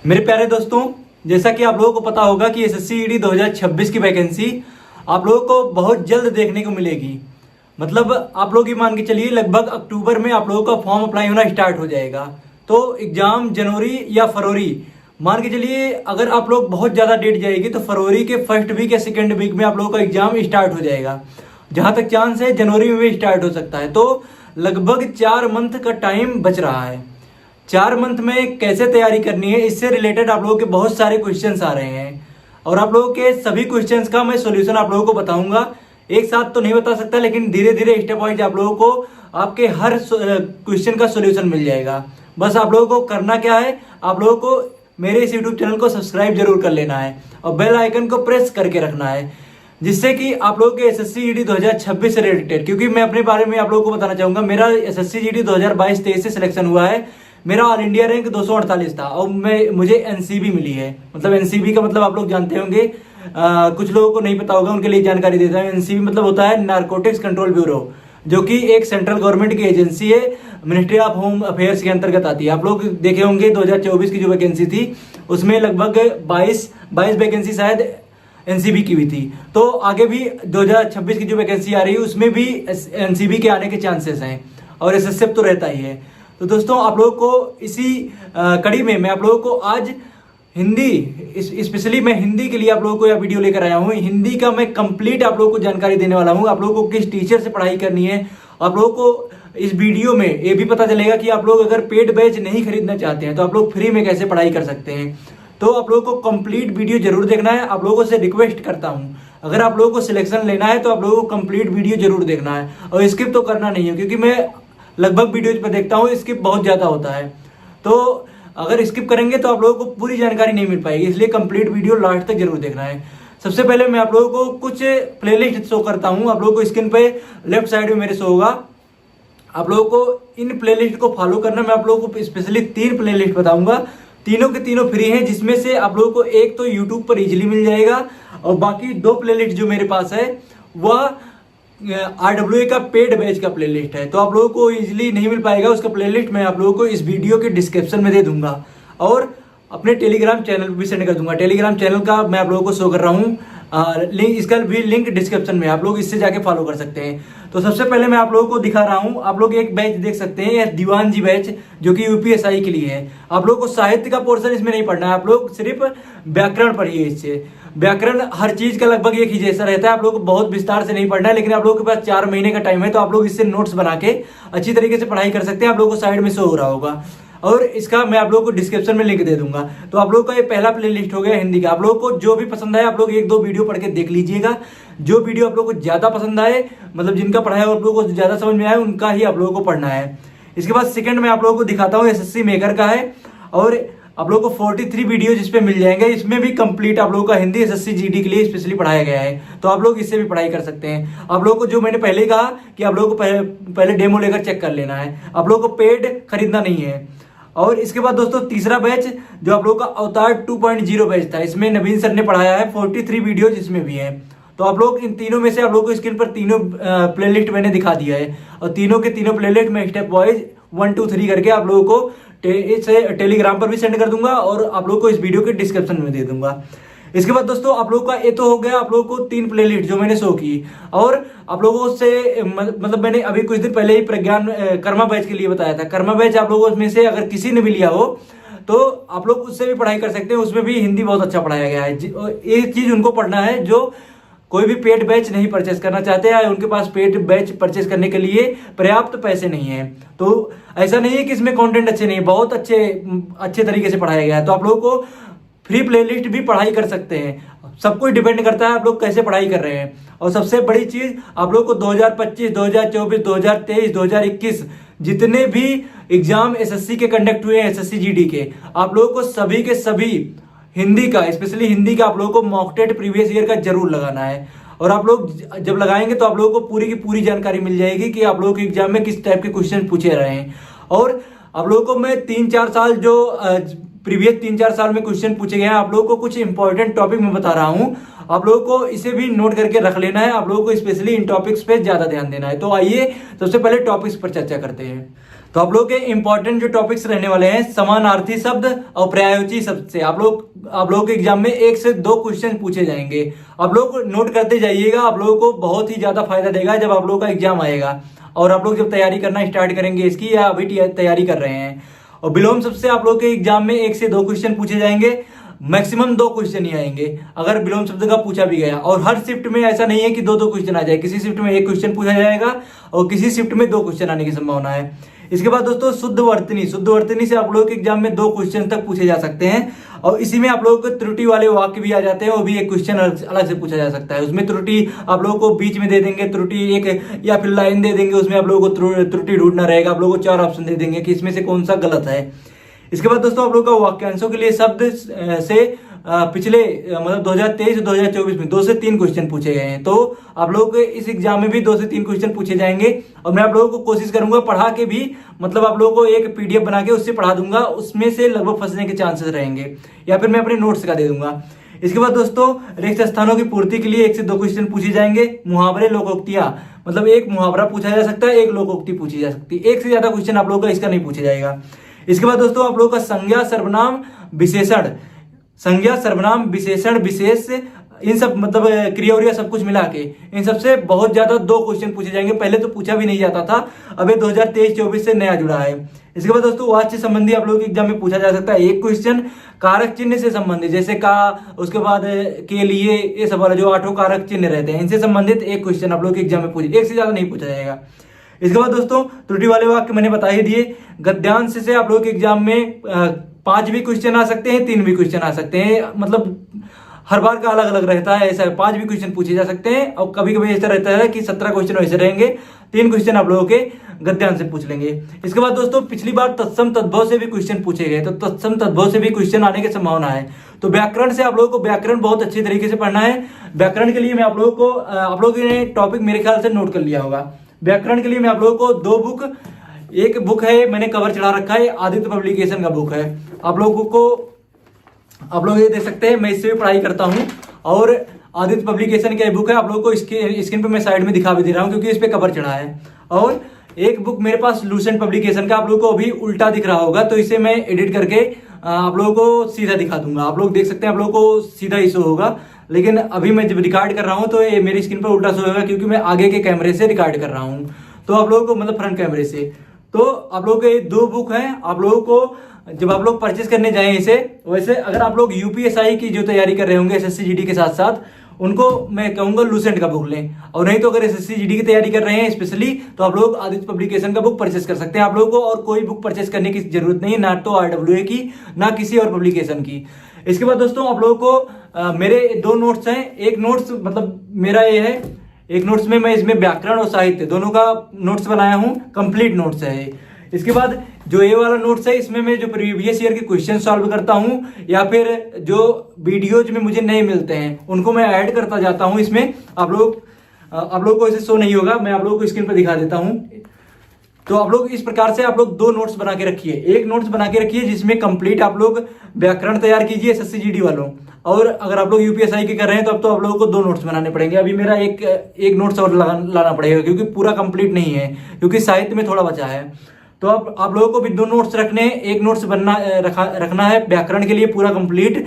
मेरे प्यारे दोस्तों, जैसा कि आप लोगों को पता होगा कि एसएससी ईडी 2026 की वैकेंसी आप लोगों को बहुत जल्द देखने को मिलेगी। मतलब आप लोग ये मान के चलिए लगभग अक्टूबर में आप लोगों का फॉर्म अप्लाई होना स्टार्ट हो जाएगा। तो एग्जाम जनवरी या फरवरी मान के चलिए, अगर आप लोग बहुत ज़्यादा डेट जाएगी तो फरवरी के फर्स्ट वीक या सेकेंड वीक में आप लोगों का एग्जाम स्टार्ट हो जाएगा। जहां तक चांस है जनवरी में भी स्टार्ट हो सकता है। तो लगभग 4 मंथ का टाइम बच रहा है। 4 मंथ में कैसे तैयारी करनी है, इससे रिलेटेड आप लोगों के बहुत सारे क्वेश्चंस आ रहे हैं और आप लोगों के सभी क्वेश्चंस का मैं सॉल्यूशन आप लोगों को बताऊंगा। एक साथ तो नहीं बता सकता, लेकिन धीरे धीरे स्टेप वाइज आप लोगों को आपके हर क्वेश्चन का सॉल्यूशन मिल जाएगा। बस आप लोगों को करना क्या है, आप लोगों को मेरे इस यूट्यूब चैनल को सब्सक्राइब जरूर कर लेना है और बेल आइकन को प्रेस करके रखना है, जिससे कि आप लोगों के एसएससी जीडी 2026 से रिलेटेड, क्योंकि मैं अपने बारे में आप लोगों को बताना चाहूंगा। मेरा एसएससी जीडी 2022-23 से सिलेक्शन हुआ है। मेरा ऑल इंडिया रैंक 248 था और मुझे एनसीबी मिली है। मतलब एनसीबी का मतलब आप लोग जानते होंगे, कुछ लोगों को नहीं पता होगा, उनके लिए जानकारी देता हूँ। एनसीबी मतलब होता है नारकोटिक्स कंट्रोल ब्यूरो, जो कि एक सेंट्रल गवर्नमेंट की एजेंसी है, मिनिस्ट्री ऑफ होम अफेयर्स के अंतर्गत आती है। आप लोग देखे होंगे 2024 की जो वैकेंसी थी उसमें लगभग 22 वैकेंसी शायद एनसीबी की भी थी। तो आगे भी 2026 की जो वैकेंसी आ रही है उसमें भी एनसीबी के आने के चांसेस हैं और एसएसएफ तो रहता ही है। तो दोस्तों, आप लोगों को इसी कड़ी में मैं आप लोगों को आज हिंदी, स्पेशली मैं हिंदी के लिए आप लोगों को यह वीडियो लेकर आया हूँ। हिंदी का मैं कंप्लीट आप लोगों को जानकारी देने वाला हूँ। आप लोगों को किस टीचर से पढ़ाई करनी है, आप लोगों को इस वीडियो में ये भी पता चलेगा कि आप लोग अगर पेड बैच नहीं खरीदना चाहते हैं तो आप लोग फ्री में कैसे पढ़ाई कर सकते हैं। तो आप लोगों को कंप्लीट वीडियो जरूर देखना है। आप लोगों से रिक्वेस्ट करता हूँ, अगर आप लोगों को सिलेक्शन लेना है तो आप लोगों को कंप्लीट वीडियो जरूर देखना है और स्किप तो करना नहीं है, क्योंकि मैं लगभग वीडियोज पर देखता हूँ स्किप बहुत ज़्यादा होता है। तो अगर स्किप करेंगे तो आप लोगों को पूरी जानकारी नहीं मिल पाएगी, इसलिए कंप्लीट वीडियो लास्ट तक जरूर देखना है। सबसे पहले मैं आप लोगों को कुछ प्लेलिस्ट शो करता हूँ। आप लोगों को स्क्रीन पे लेफ्ट साइड में मेरे शो होगा। आप लोगों को इन प्लेलिस्ट को फॉलो करना। मैं आप लोगों को स्पेशली 3 प्लेलिस्ट बताऊंगा, तीनों के तीनों फ्री हैं, जिसमें से आप लोगों को एक तो यूट्यूब पर इजीली मिल जाएगा और बाकी 2 प्लेलिस्ट जो मेरे पास है वह RWA का पेड बैच का प्लेलिस्ट है। तो आप लोगों को इजीली नहीं मिल पाएगा, उसका प्लेलिस्ट मैं आप लोगों को इस वीडियो के डिस्क्रिप्शन में दे दूंगा और अपने टेलीग्राम चैनल पर भी सेंड कर दूंगा। टेलीग्राम चैनल का मैं आप लोगों को शो कर रहा हूँ लिंक, इसका भी लिंक डिस्क्रिप्शन में, आप लोग इससे जाके फॉलो कर सकते हैं। तो सबसे पहले मैं आप लोगों को दिखा रहा हूँ, आप लोग एक बैच देख सकते हैं, दीवान जी बैच, जो कि यूपीएसआई के लिए है। आप लोग को साहित्य का पोर्शन इसमें नहीं पढ़ना है, आप लोग सिर्फ व्याकरण पढ़िए। इससे व्याकरण हर चीज का लगभग एक ही जैसा रहता है, आप लोग को बहुत विस्तार से नहीं पढ़ना है, लेकिन आप लोगों के पास 4 महीने का टाइम है, तो आप लोग इससे नोट्स बना के अच्छी तरीके से पढ़ाई कर सकते हैं। आप लोगों को साइड में शो हो रहा होगा और इसका मैं आप लोगों को डिस्क्रिप्शन में लिंक दे दूंगा। तो आप लोगों का ये पहला प्लेलिस्ट हो गया हिंदी का। आप लोगों को जो भी पसंद आए आप लोग 1-2 वीडियो पढ़ के देख लीजिएगा। जो वीडियो आप लोगों को ज्यादा पसंद आए, मतलब जिनका पढ़ाई आप लोगों को ज्यादा समझ में आए, उनका ही आप लोगों को पढ़ना है। इसके बाद सेकंड में आप लोगों को दिखाता हूँ एसएससी मेकर का है और आप लोगों को 43 वीडियो जिसपे मिल जाएंगे। इसमें भी कंप्लीट आप लोगों का हिंदी एसएससी जीडी के लिए स्पेशली पढ़ाया गया है, तो आप लोग इससे भी पढ़ाई कर सकते हैं। आप लोगों को जो मैंने पहले कहा कि आप लोगों को पहले डेमो लेकर चेक कर लेना है, आप लोगों को पेड खरीदना नहीं है। और इसके बाद दोस्तों तीसरा बैच जो आप लोगों का अवतार 2.0 बैच था, इसमें नवीन सर ने पढ़ाया है, 43 वीडियो जिसमें भी है। तो आप लोग इन तीनों में से आप लोगों को स्क्रीन पर तीनों प्लेलिस्ट मैंने दिखा दिया है और तीनों के तीनों प्लेलिस्ट में स्टेप वाइज 1 2 3 करके आप लोगों को टेलीग्राम पर भी सेंड कर दूंगा और आप लोगों को इस वीडियो के डिस्क्रिप्शन में दे दूंगा। इसके बाद दोस्तों आप लोगों का ये तो हो गया आप लोगों को 3 प्लेलिस्ट जो मैंने शो की, और आप लोगों से मतलब मैंने अभी कुछ दिन पहले ही प्रज्ञान कर्मा बैच के लिए बताया था। कर्मा बैच आप लोगों में से अगर किसी ने भी लिया हो तो आप लोग उससे भी पढ़ाई कर सकते हैं, उसमें भी हिंदी बहुत अच्छा पढ़ाया गया है। एक चीज उनको पढ़ना है जो कोई भी पेड बैच नहीं परचेस करना चाहते हैं, उनके पास पेड बैच परचेस करने के लिए पर्याप्त पैसे नहीं है। तो ऐसा नहीं है कि इसमें कंटेंट अच्छे नहीं है, बहुत अच्छे तरीके से पढ़ाया गया है। तो आप लोगों को फ्री प्लेलिस्ट भी पढ़ाई कर सकते हैं। सब कुछ डिपेंड करता है आप लोग कैसे पढ़ाई कर रहे हैं। और सबसे बड़ी चीज, आप लोग को 2025, 2024, 2023, 2021 जितने भी एग्जाम एसएससी के कंडक्ट हुए हैं, एसएससी जीडी के, आप लोगों को सभी के सभी हिंदी का, स्पेशली हिंदी का आप लोगों को मॉक टेस्ट प्रीवियस ईयर का जरूर लगाना है। और आप लोग जब लगाएंगे तो आप लोगों को पूरी की पूरी जानकारी मिल जाएगी कि आप लोगों के एग्जाम में किस टाइप के क्वेश्चन पूछे रहे हैं। और आप लोगों को मैं 3-4 साल जो प्रीवियस 3-4 साल में क्वेश्चन पूछे गए हैं, आप लोगों को कुछ इंपॉर्टेंट टॉपिक मैं बता रहा हूं, आप लोगों को इसे भी नोट करके रख लेना है। आप लोगों को स्पेशली इन टॉपिक्स पे ज्यादा ध्यान देना है। तो आइए सबसे पहले टॉपिक्स पर चर्चा करते हैं। तो आप लोग के इंपॉर्टेंट जो टॉपिक्स रहने वाले हैं, समानार्थी शब्द और पर्यायवाची शब्द से आप लोग के एग्जाम में 1 से 2 क्वेश्चन पूछे जाएंगे। आप लोग नोट करते जाइएगा, आप लोगों को बहुत ही ज्यादा फायदा देगा जब आप लोगों का एग्जाम आएगा और आप लोग जब तैयारी करना स्टार्ट करेंगे इसकी, या अभी तैयारी कर रहे हैं। और विलोम शब्द से आप लोग के एग्जाम में 1 से 2 क्वेश्चन पूछे जाएंगे, मैक्सिमम 2 क्वेश्चन ही आएंगे अगर विलोम शब्द का पूछा भी गया। और हर शिफ्ट में ऐसा नहीं है कि 2-2 क्वेश्चन आ जाए, किसी शिफ्ट में 1 क्वेश्चन पूछा जाएगा और किसी शिफ्ट में 2 क्वेश्चन आने की संभावना है। इसके बाद दोस्तों शुद्ध वर्तनी से आप लोगों के एग्जाम में 2 क्वेश्चन तक पूछे जा सकते हैं और इसी में आप लोगों को त्रुटि वाले वाक्य भी आ जाते हैं, वो भी 1 क्वेश्चन अलग से पूछा जा सकता है। उसमें त्रुटि आप लोगों को बीच में दे देंगे, त्रुटि एक या फिर लाइन दे देंगे, उसमें आप लोगों को त्रुटि ढूंढना रहेगा। आप लोगों को 4 ऑप्शन दे देंगे कि इसमें से कौन सा गलत है। इसके बाद दोस्तों आप लोगों का वाक्यांशों के लिए शब्द से पिछले मतलब 2023 और 2024 में 2 से 3 क्वेश्चन पूछे गए हैं। तो आप लोगों के इस एग्जाम में भी 2 से 3 क्वेश्चन पूछे जाएंगे और मैं आप लोगों को कोशिश करूंगा पढ़ा के भी, मतलब आप लोगों को एक पीडीएफ बना के उससे पढ़ा दूंगा, उसमें से लगभग फंसने के चांसेस रहेंगे या फिर मैं अपने नोट्स का दे दूंगा। इसके बाद दोस्तों रिक्त स्थानों की पूर्ति के लिए 1 से 2 क्वेश्चन पूछे जाएंगे। मुहावरे, लोकोक्तियां, मतलब एक मुहावरा पूछा जा सकता है, एक लोकोक्ति पूछी जा सकती है। 1 से ज्यादा क्वेश्चन आप लोगों का इसका नहीं पूछा जाएगा। इसके बाद दोस्तों आप लोगों का संज्ञा, सर्वनाम, विशेषण, संज्ञा, सर्वनाम, विशेषण, विशेष, इन सब मतलब क्रिया उरिया सब कुछ मिला के इन सबसे बहुत ज्यादा 2 क्वेश्चन पूछे जाएंगे। पहले तो पूछा भी नहीं जाता था, अब 2023-24 से नया जुड़ा है। इसके बाद दोस्तों वाच्य संबंधी आप लोगों के एग्जाम में पूछा जा सकता है 1 क्वेश्चन। कारक चिन्ह से संबंधित, जैसे का, उसके बाद के लिए, ये सब वाला जो 8 कारक चिन्ह रहते हैं इनसे संबंधित 1 क्वेश्चन आप लोगों के एग्जाम में पूछे, 1 से ज्यादा नहीं पूछा जाएगा। इसके बाद दोस्तों त्रुटि वाले वाक्य मैंने बता ही दिए। गद्यांश से आप लोगों के एग्जाम में 5 भी क्वेश्चन आ सकते हैं, 3 भी क्वेश्चन आ सकते हैं, मतलब हर बार का अलग अलग रहता है। ऐसा 5 भी क्वेश्चन पूछे जा सकते हैं और कभी कभी ऐसा रहता है कि 17 क्वेश्चन वैसे रहेंगे, 3 क्वेश्चन आप लोगों के गद्यांश से पूछ लेंगे। इसके बाद दोस्तों पिछली बार तत्सम तद्भव से भी क्वेश्चन पूछे गए, तो तत्सम तद्भव से भी क्वेश्चन आने की संभावना है। तो व्याकरण से आप लोगों को व्याकरण बहुत अच्छी तरीके से पढ़ना है। व्याकरण के लिए मैं आप लोगों ने टॉपिक मेरे ख्याल से नोट कर लिया होगा। व्याकरण के लिए मैं आप लोगों को 2 बुक, एक बुक है मैंने कवर चढ़ा रखा है, आदित्य पब्लिकेशन का बुक है, आप लोग ये देख सकते हैं, मैं इससे भी पढ़ाई करता हूं। और आदित्य पब्लिकेशन का बुक है, आप लोगों को स्क्रीन पे मैं साइड में दिखा भी दे रहा हूं क्योंकि इस पे कवर चढ़ा है। और एक बुक मेरे पास लूसेंट पब्लिकेशन का, आप लोगों को अभी उल्टा दिख रहा होगा, तो इसे मैं एडिट करके आप लोगों को सीधा दिखा दूंगा। आप लोग देख सकते हैं, आप लोगों को सीधा ही शो होगा, लेकिन अभी मैं जब रिकॉर्ड कर रहा हूं तो ये मेरी स्क्रीन पर उल्टा शो होगा क्योंकि मैं आगे के कैमरे से रिकॉर्ड कर रहा हूं, तो आप लोगों को मतलब फ्रंट कैमरे से। तो आप लोगों के 2 बुक हैं, आप लोगों को जब आप लोग परचेस करने जाएं इसे, वैसे अगर आप लोग यूपीएसआई की जो तैयारी कर रहे होंगे एसएससी जीडी के साथ साथ, उनको मैं कहूंगा लूसेंट का बुक लें। और नहीं तो अगर एसएससी जीडी की तैयारी कर रहे हैं स्पेशली, तो आप लोग आदित्य पब्लिकेशन का बुक परचेस कर सकते हैं। आप लोगों को और कोई बुक परचेस करने की जरूरत नहीं है, ना तो आरडब्ल्यूए की, ना किसी और पब्लिकेशन की। इसके बाद दोस्तों आप लोगों को मेरे 2 नोट्स हैं। एक नोट्स मतलब मेरा ये है, एक नोट्स में मैं इसमें व्याकरण और साहित्य दोनों का नोट्स बनाया हूं, कंप्लीट नोट्स है। इसके बाद जो ये वाला नोट्स है, इसमें मैं जो प्रीवियस ईयर के क्वेश्चन सॉल्व करता हूं या फिर जो वीडियोज में मुझे नहीं मिलते हैं उनको मैं ऐड करता जाता हूं इसमें। आप लोग को इसे शो नहीं होगा, मैं आप लोगों को स्क्रीन पर दिखा देता हूं। तो आप लोग इस प्रकार से आप लोग 2 नोट्स बना के रखिए। एक नोट्स बना के रखिए जिसमें कंप्लीट आप लोग व्याकरण तैयार कीजिए एसएससी जीडी वालों, और अगर आप लोग यूपीएसआई के कर रहे हैं तो अब तो आप लोगों को 2 नोट्स बनाने पड़ेंगे। अभी मेरा एक नोट्स और लाना पड़ेगा क्योंकि पूरा कंप्लीट नहीं है, क्योंकि साहित्य में थोड़ा बचा है। तो अब आप लोगों को भी 2 नोट्स रखने हैं। एक नोट्स रखना है व्याकरण के लिए पूरा कंप्लीट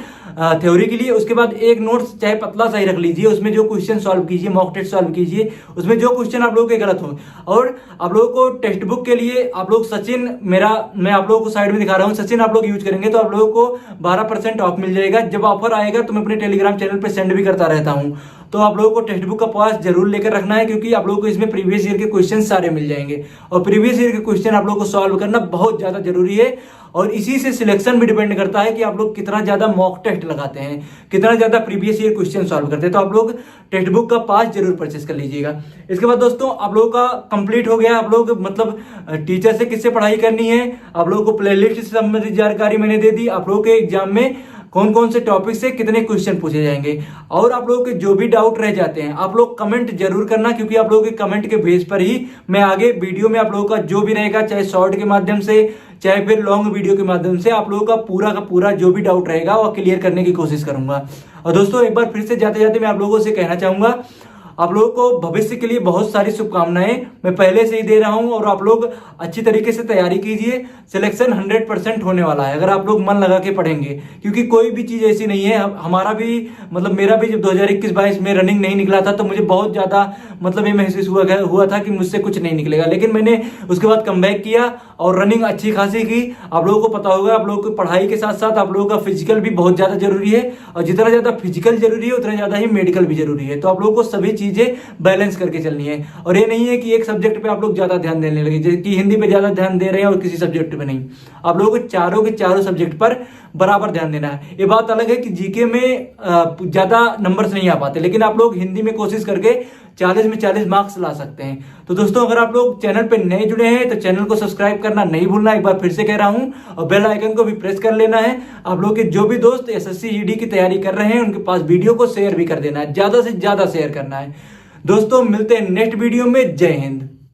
थ्योरी के लिए। उसके बाद एक नोट्स चाहे पतला सा ही रख लीजिए, उसमें जो क्वेश्चन सॉल्व कीजिए, मॉक टेस्ट सॉल्व कीजिए, उसमें जो क्वेश्चन आप लोगों के गलत हो। और आप लोगों को टेक्स्ट बुक के लिए आप लोग सचिन, मैं आप लोगों को साइड में दिखा रहा हूँ, सचिन आप लोग यूज करेंगे तो आप लोगों को 12% ऑफ मिल जाएगा। जब ऑफर आएगा तो मैं अपने टेलीग्राम चैनल पर सेंड भी करता रहता हूँ। तो आप लोगों को टेक्स्ट बुक का पास जरूर लेकर रखना है क्योंकि आप लोगों को इसमें प्रीवियस ईयर के क्वेश्चन सारे मिल जाएंगे और प्रीवियस ईयर के क्वेश्चन आप लोगों को सॉल्व करना बहुत ज्यादा जरूरी है। और इसी से सिलेक्शन भी डिपेंड करता है कि आप लोग कितना ज्यादा मॉक टेस्ट लगाते हैं, कितना ज्यादा प्रीवियस ईयर क्वेश्चन सॉल्व करते हैं। तो आप लोग टेक्स्ट बुक का पास जरूर परचेस कर लीजिएगा। इसके बाद दोस्तों आप लोगों का कंप्लीट हो गया। आप लोग मतलब टीचर से किससे पढ़ाई करनी है, आप लोगों को प्लेलिस्ट से संबंधित जानकारी मैंने दे दी। आप लोगों के एग्जाम में कौन कौन से टॉपिक से कितने क्वेश्चन पूछे जाएंगे, और आप लोगों के जो भी डाउट रह जाते हैं आप लोग कमेंट जरूर करना, क्योंकि आप लोगों के कमेंट के बेस पर ही मैं आगे वीडियो में आप लोगों का जो भी रहेगा, चाहे शॉर्ट के माध्यम से चाहे फिर लॉन्ग वीडियो के माध्यम से, आप लोगों का पूरा जो भी डाउट रहेगा वो क्लियर करने की कोशिश करूंगा। और दोस्तों एक बार फिर से जाते जाते मैं आप लोगों से कहना चाहूंगा, आप लोगों को भविष्य के लिए बहुत सारी शुभकामनाएं मैं पहले से ही दे रहा हूं और आप लोग अच्छी तरीके से तैयारी कीजिए। सिलेक्शन 100% होने वाला है अगर आप लोग मन लगा के पढ़ेंगे, क्योंकि कोई भी चीज ऐसी नहीं है। हमारा भी मतलब मेरा भी जब 2021-22 में रनिंग नहीं निकला था तो मुझे बहुत ज्यादा मतलब ये महसूस हुआ था कि मुझसे कुछ नहीं निकलेगा, लेकिन मैंने उसके बाद कमबैक किया और रनिंग अच्छी खासी की। आप लोगों को पता होगा, आप लोगों को पढ़ाई के साथ साथ आप लोगों का फिजिकल भी बहुत ज्यादा जरूरी है, और जितना ज्यादा फिजिकल जरूरी है उतना ज्यादा ही मेडिकल भी जरूरी है। तो आप लोगों को सभी चीजें बैलेंस करके चलनी है, और ये नहीं है कि एक सब्जेक्ट पे आप लोग ज्यादा ध्यान देने लगे, जैसे कि हिंदी पे ज्यादा ध्यान दे रहे हैं और किसी सब्जेक्ट पे नहीं। आप लोगों को चारों के चारों सब्जेक्ट पर बराबर ध्यान देना है। ये बात अलग है कि जीके में ज्यादा नंबर्स नहीं आ पाते, लेकिन आप लोग हिंदी में कोशिश करके 40 में 40 मार्क्स ला सकते हैं। तो दोस्तों, अगर आप लोग चैनल पे नए जुड़े हैं तो चैनल को सब्सक्राइब करना नहीं भूलना, एक बार फिर से कह रहा हूं, और बेल आइकन को भी प्रेस कर लेना है। आप लोग के जो भी दोस्त एसएससी ईडी की तैयारी कर रहे हैं उनके पास वीडियो को शेयर भी कर देना है, ज्यादा से ज्यादा शेयर करना है। दोस्तों, मिलते हैं नेक्स्ट वीडियो में। जय हिंद।